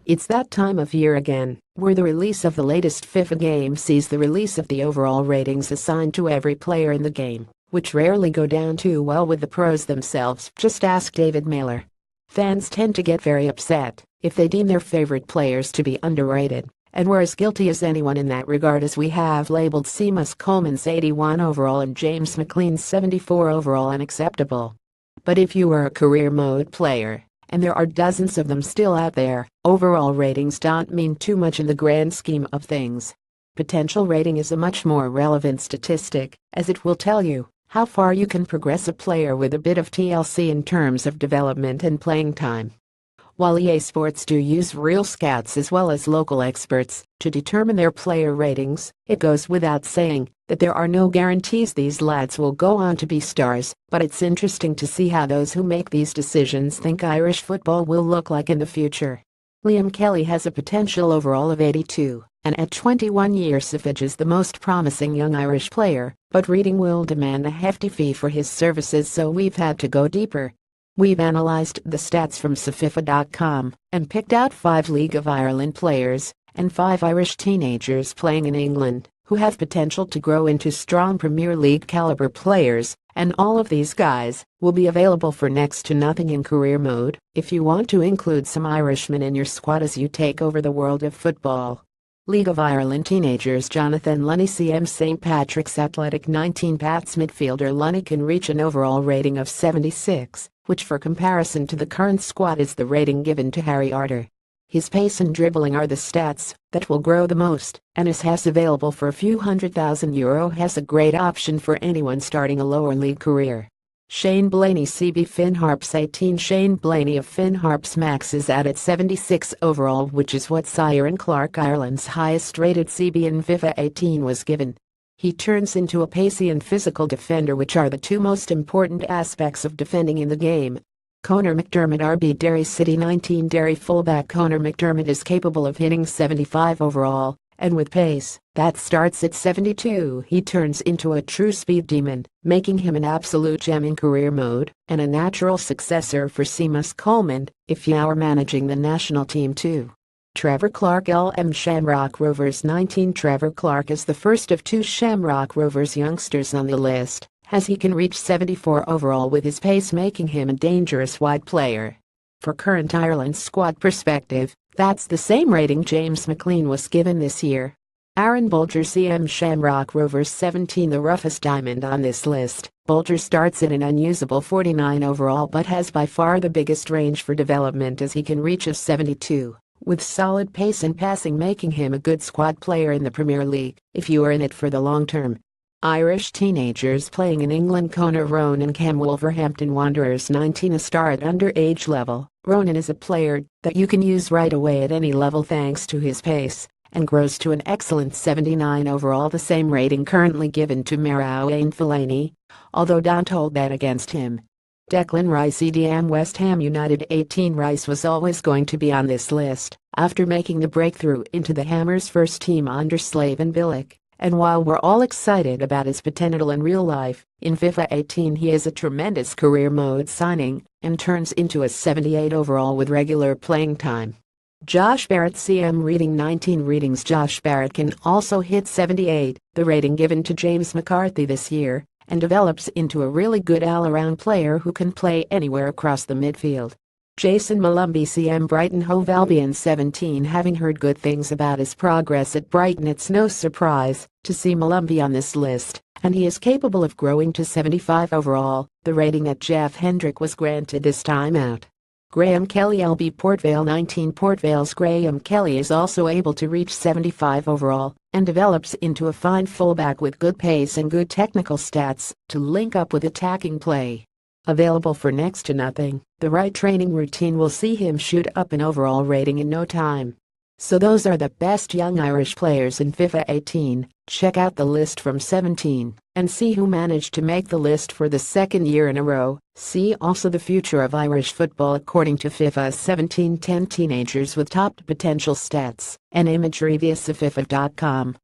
It's that time of year again, where the release of the latest FIFA game sees the release of the overall ratings assigned to every player in the game, which rarely go down too well with the pros themselves. Just ask David Mailer. Fans tend to get very upset if they deem their favorite players to be underrated, and we're as guilty as anyone in that regard, as we have labeled Seamus Coleman's 81 overall and James McLean's 74 overall unacceptable. But if you are a career mode player, and there are dozens of them still out there, overall ratings don't mean too much in the grand scheme of things. Potential rating is a much more relevant statistic, as it will tell you how far you can progress a player with a bit of TLC in terms of development and playing time. While EA Sports do use real scouts as well as local experts to determine their player ratings, it goes without saying that there are no guarantees these lads will go on to be stars, but it's interesting to see how those who make these decisions think Irish football will look like in the future. Liam Kelly has a potential overall of 82, and at 21 years Savage is the most promising young Irish player, but Reading will demand a hefty fee for his services, so we've had to go deeper. We've analyzed the stats from FIFA.com and picked out 5 League of Ireland players and 5 Irish teenagers playing in England who have potential to grow into strong Premier League caliber players, and all of these guys will be available for next to nothing in career mode if you want to include some Irishmen in your squad as you take over the world of football. League of Ireland teenagers: Jonathan Lunny, CM St. Patrick's Athletic. 19 Pats midfielder Lunny can reach an overall rating of 76, which for comparison to the current squad is the rating given to Harry Arter. His pace and dribbling are the stats that will grow the most, and is has available for a few €100,000 has a great option for anyone starting a lower league career. Shane Blaney, CB Finn Harps. 18 Shane Blaney of Finn Harps Max is out at 76 overall, which is what Ciaran Clark, Ireland's highest rated CB in FIFA 18, was given. He turns into a pacey and physical defender, which are the two most important aspects of defending in the game. Conor McDermott, RB Derry City. 19 Derry fullback Conor McDermott is capable of hitting 75 overall, and with pace that starts at 72 he turns into a true speed demon, making him an absolute gem in career mode and a natural successor for Seamus Coleman if you are managing the national team too. Trevor Clark, LM Shamrock Rovers. 19 Trevor Clark is the first of 2 Shamrock Rovers youngsters on the list, as he can reach 74 overall with his pace, making him a dangerous wide player. For current Ireland squad perspective, that's the same rating James McLean was given this year. Aaron Bolger, CM Shamrock Rovers. 17 The roughest diamond on this list, Bolger starts at an unusable 49 overall but has by far the biggest range for development, as he can reach a 72. With solid pace and passing, making him a good squad player in the Premier League if you are in it for the long term. Irish teenagers playing in England: Conor Ronan, Cam, Wolverhampton Wanderers. 19 A star at underage level, Ronan is a player that you can use right away at any level thanks to his pace, and grows to an excellent 79 overall, the same rating currently given to Marouane Fellaini, although don't hold that against him. Declan Rice, EDM West Ham United. 18 Rice was always going to be on this list after making the breakthrough into the Hammers' first team under Slaven Bilic, and while we're all excited about his potential in real life, in FIFA 18 he is a tremendous career mode signing and turns into a 78 overall with regular playing time. Josh Barrett, CM Reading. 19 Reading's Josh Barrett can also hit 78, the rating given to James McCarthy this year, and develops into a really good all-around player who can play anywhere across the midfield. Jason Malumbi, CM Brighton Hove Albion. 17 Having heard good things about his progress at Brighton, it's no surprise to see Malumbi on this list, and he is capable of growing to 75 overall, the rating that Jeff Hendrick was granted this time out. Graham Kelly, LB Port Vale. 19 Port Vale's Graham Kelly is also able to reach 75 overall and develops into a fine fullback with good pace and good technical stats to link up with attacking play. Available for next to nothing, the right training routine will see him shoot up an overall rating in no time. So those are the best young Irish players in FIFA 18. Check out the list from 17 and see who managed to make the list for the second year in a row. See also the future of Irish football according to FIFA 17. 10 teenagers with top potential stats and imagery via FIFA.com.